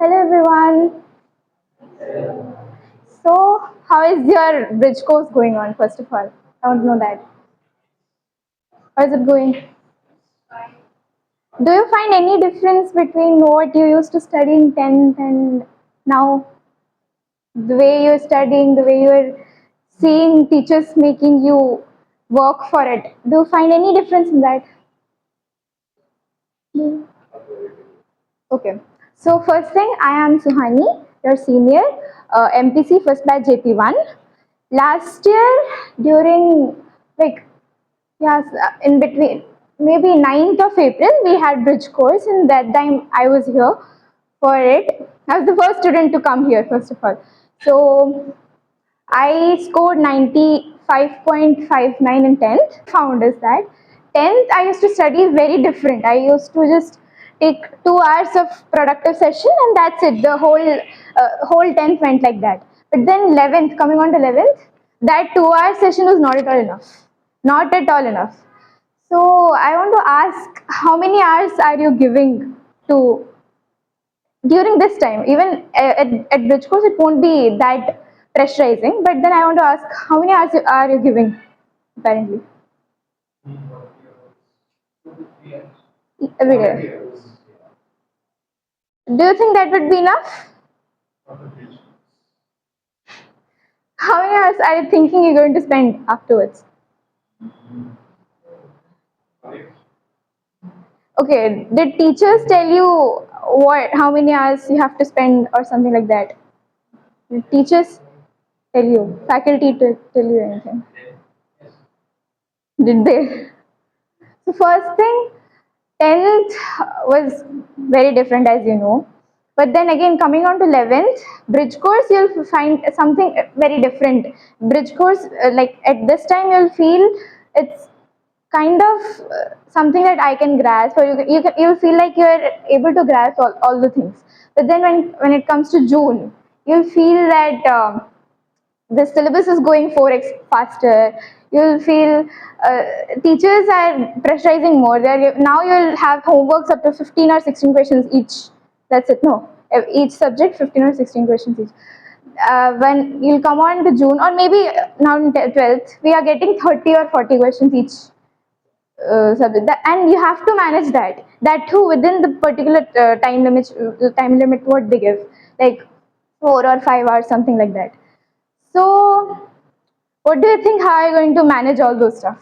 Hello everyone. So, how is your bridge course going on? First of all, I want to know that. How is it going? Do you find any difference between what you used to study in 10th and now? The way you're studying, the way you're seeing teachers making you work for it. Do you find any difference in that? Hmm. Okay. So first thing, I am Suhani, your senior, MPC first batch JP1. Last year during like yes, in between maybe 9th of April we had bridge course, and that time I was here for it. I was the first student to come here first of all. So I scored 95.59 in 10th. Found is that 10th I used to study very different. I used to just take 2 hours of productive session and that's it. The whole 10th went like that. But then 11th, coming on to 11th, that 2 hour session was not at all enough. Not at all enough. So I want to ask, how many hours are you giving to during this time? Even at bridge course it won't be that pressurizing, but then I want to ask, how many hours are you giving apparently every day? Do you think that would be enough? How many hours are you thinking you're going to spend afterwards? Okay, did teachers tell you how many hours you have to spend or something like that? Did teachers tell you, faculty to tell you anything? Did they? So first thing, 10th was very different as you know. But then again, coming on to 11th, bridge course, you'll find something very different. Bridge course, like at this time, you'll feel it's kind of something that I can grasp, or you'll feel like you're able to grasp all the things. But then when it comes to June, you'll feel that the syllabus is going 4x faster. You'll feel teachers are pressurizing more. Now you'll have homeworks up to 15 or 16 questions each. That's it. No, each subject 15 or 16 questions each. When you'll come on to June, or maybe now in 12th, we are getting 30 or 40 questions each subject, and you have to manage that. That too within the particular time limit what they give, like 4 or 5 hours, something like that. So, what do you think? How are you going to manage all those stuff?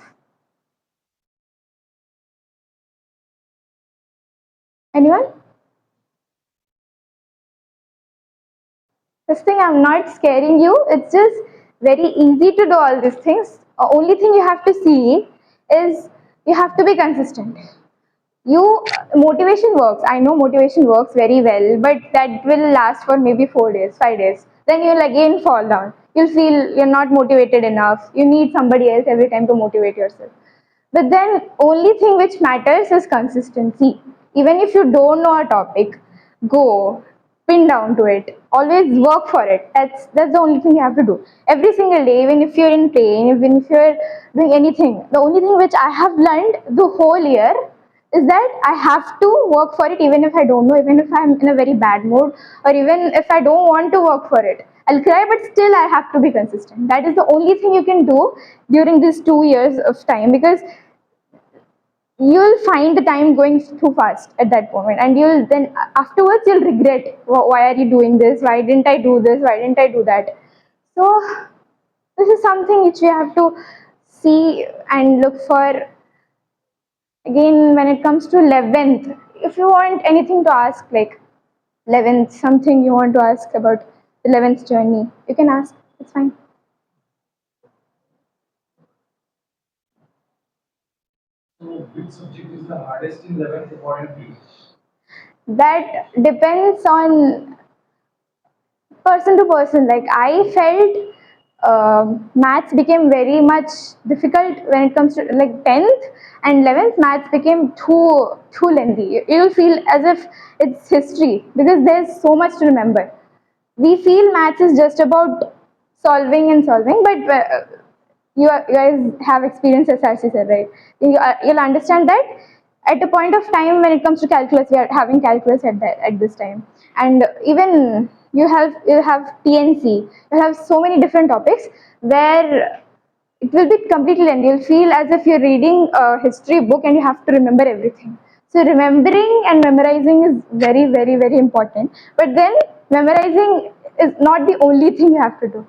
Anyone? This thing, I'm not scaring you. It's just very easy to do all these things. Only thing you have to see is you have to be consistent. Motivation works. I know motivation works very well, but that will last for maybe 4 days, 5 days. Then you'll again fall down. You'll feel you're not motivated enough. You need somebody else every time to motivate yourself. But then only thing which matters is consistency. Even if you don't know a topic, go pin down to it. Always work for it. That's the only thing you have to do. Every single day, even if you're in pain, even if you're doing anything. The only thing which I have learned the whole year is that I have to work for it even if I don't know, even if I'm in a very bad mood, or even if I don't want to work for it. I'll cry, but still I have to be consistent. That is the only thing you can do during these 2 years of time, because you'll find the time going too fast at that moment, and you'll then afterwards you'll regret, why are you doing this, why didn't I do this, why didn't I do that. So this is something which we have to see and look for. Again, when it comes to 11th, if you want anything to ask, like 11th, something you want to ask about 11th journey, you can ask. It's fine. So, which subject is the hardest in 11th according to you? That depends on person to person. Like I felt maths became very much difficult when it comes to like 10th and 11th. Maths became too lengthy. You'll feel as if it's history because there's so much to remember. We feel maths is just about solving and solving, but you guys have experience, as Sarsi said, right? You'll understand that at a point of time when it comes to calculus, we are having calculus at this time, and even you have TNC, you have so many different topics where it will be completely lengthy. You'll feel as if you're reading a history book and you have to remember everything. So remembering and memorizing is very, very, very important. But then memorizing is not the only thing you have to do.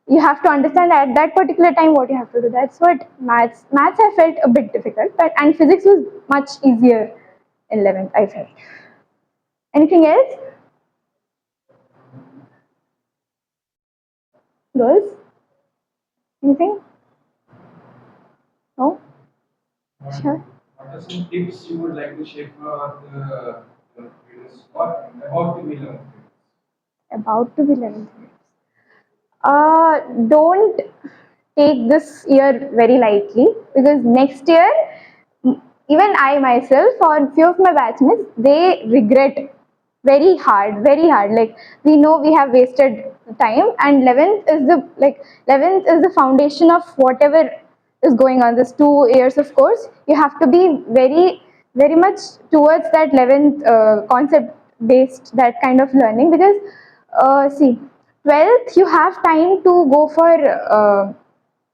You have to understand at that particular time what you have to do. That's what maths I felt a bit difficult, but and physics was much easier in 11th, I felt. Anything else? Girls? Anything? No? Sure. What are some tips you would like to share for the students or about to be learned? About to be 11th. Don't take this year very lightly, because next year, even I myself or few of my batchmates, they regret very hard. Like, we know we have wasted time, and 11th is the foundation of whatever is going on. This 2 years of course, you have to be very much towards that 11th concept based that kind of learning, because see, 12th you have time to go for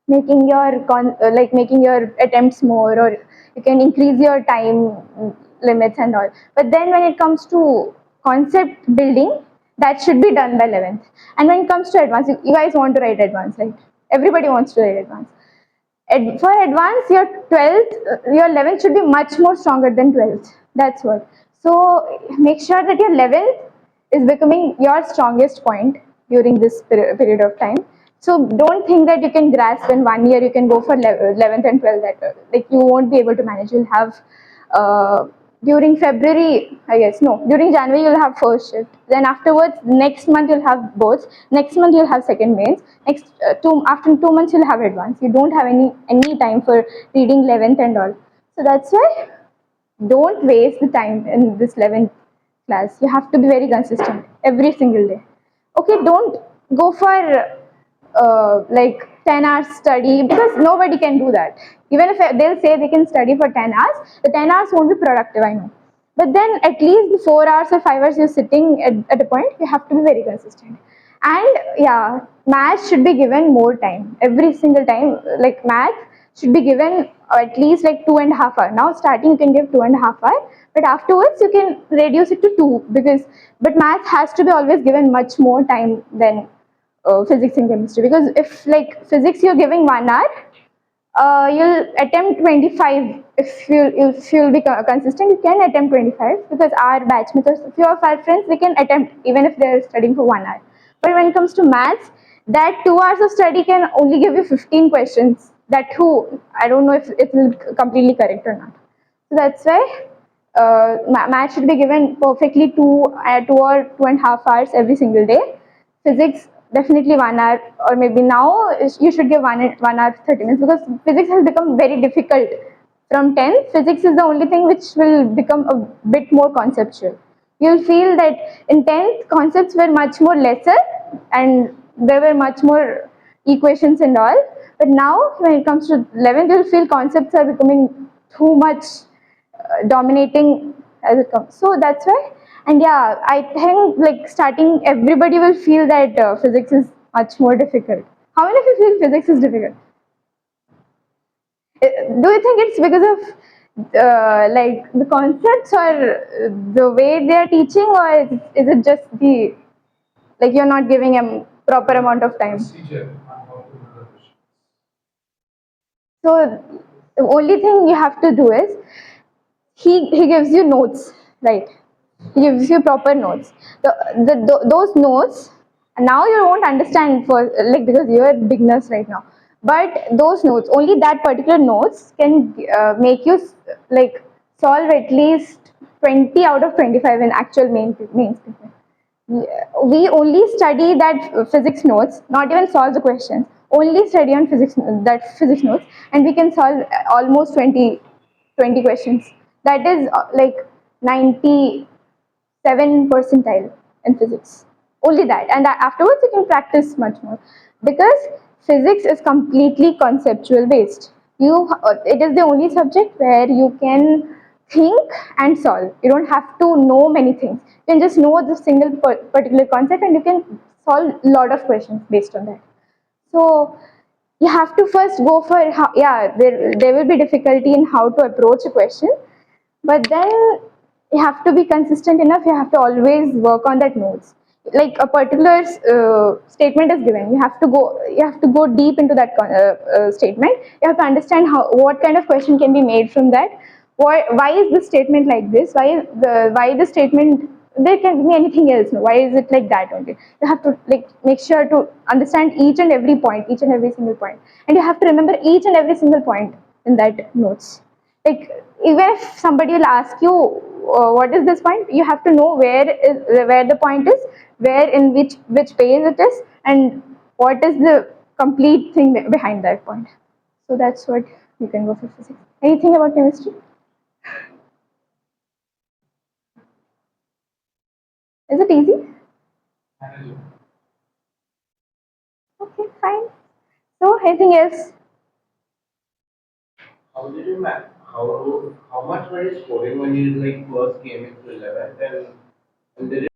making your attempts more, or you can increase your time limits and all. But then when it comes to concept building, that should be done by 11th. And when it comes to advanced, you guys want to write advanced, right? Everybody wants to write advanced. For advanced, your 12th, your 11th should be much more stronger than 12th. That's what. So make sure that your 11th is becoming your strongest point during this period of time. So don't think that you can grasp in 1 year, you can go for 11th and 12th. That like you won't be able to manage. You'll have during February, I guess, no, during January you'll have first shift. Then afterwards, next month you'll have both. Next month you'll have second mains. After 2 months you'll have advanced. You don't have any time for reading 11th and all. So that's why don't waste the time in this 11th class. You have to be very consistent every single day. Okay, don't go for like 10 hours study, because nobody can do that. Even if they'll say they can study for 10 hours, the 10 hours won't be productive, I know. But then at least the 4 hours or 5 hours you're sitting at a point, you have to be very consistent. And yeah, math should be given more time every single time. Like math should be given at least like 2.5 hours. Now starting you can give 2.5 hours, but afterwards you can reduce it to 2, because but math has to be always given much more time than physics and chemistry. Because if like physics you're giving 1 hour, you'll attempt 25. If you'll be consistent, you can attempt 25, because our batchmates or few of our friends, they can attempt even if they're studying for 1 hour. But when it comes to maths, that 2 hours of study can only give you 15 questions. That too, I don't know if it will be completely correct or not. So that's why math should be given perfectly 2 or 2.5 hours every single day. Physics definitely 1 hour, or maybe now you should give 1 hour 30 minutes, because physics has become very difficult. From 10th, physics is the only thing which will become a bit more conceptual. You'll feel that in 10th concepts were much more lesser, and there were much more equations and all. But now when it comes to 11th, you'll feel concepts are becoming too much dominating as it comes. So that's why. And yeah, I think like starting, everybody will feel that physics is much more difficult. How many of you feel physics is difficult? Do you think it's because of like the concepts, or the way they are teaching, or is it just the like you're not giving a proper amount of time? Procedure on how to do the question. So the only thing you have to do is he gives you notes, right? He gives you proper notes. Those notes, now you won't understand for like, because you're beginners right now. But those notes, only that particular notes can make you like solve at least 20 out of 25 in actual main paper. We only study that physics notes, not even solve the questions. Only study on physics notes, and we can solve almost 20 questions. That is like 97 percentile in physics. Only that, and afterwards you can practice much more, because physics is completely conceptual based. It is the only subject where you can think and solve. You don't have to know many things. You can just know the single particular concept, and you can solve a lot of questions based on that. So you have to first go for how, yeah, there will be difficulty in how to approach a question, but then you have to be consistent enough. You have to always work on that notes. Like a particular statement is given, you have to go deep into that statement. You have to understand how, what kind of question can be made from that. Why is this statement like this? Why the statement, there can be anything else, no? Why is it like that only? You have to like make sure to understand each and every point, each and every single point, and you have to remember each and every single point in that notes. Like even if somebody will ask you what is this point, you have to know where the point is, where in which page it is, and what is the complete thing behind that point. So that's what you can go for physics. Anything about chemistry? Is it easy? Okay, fine. So anything else? How did you manage? How much were you scoring when you like first came into 11th and did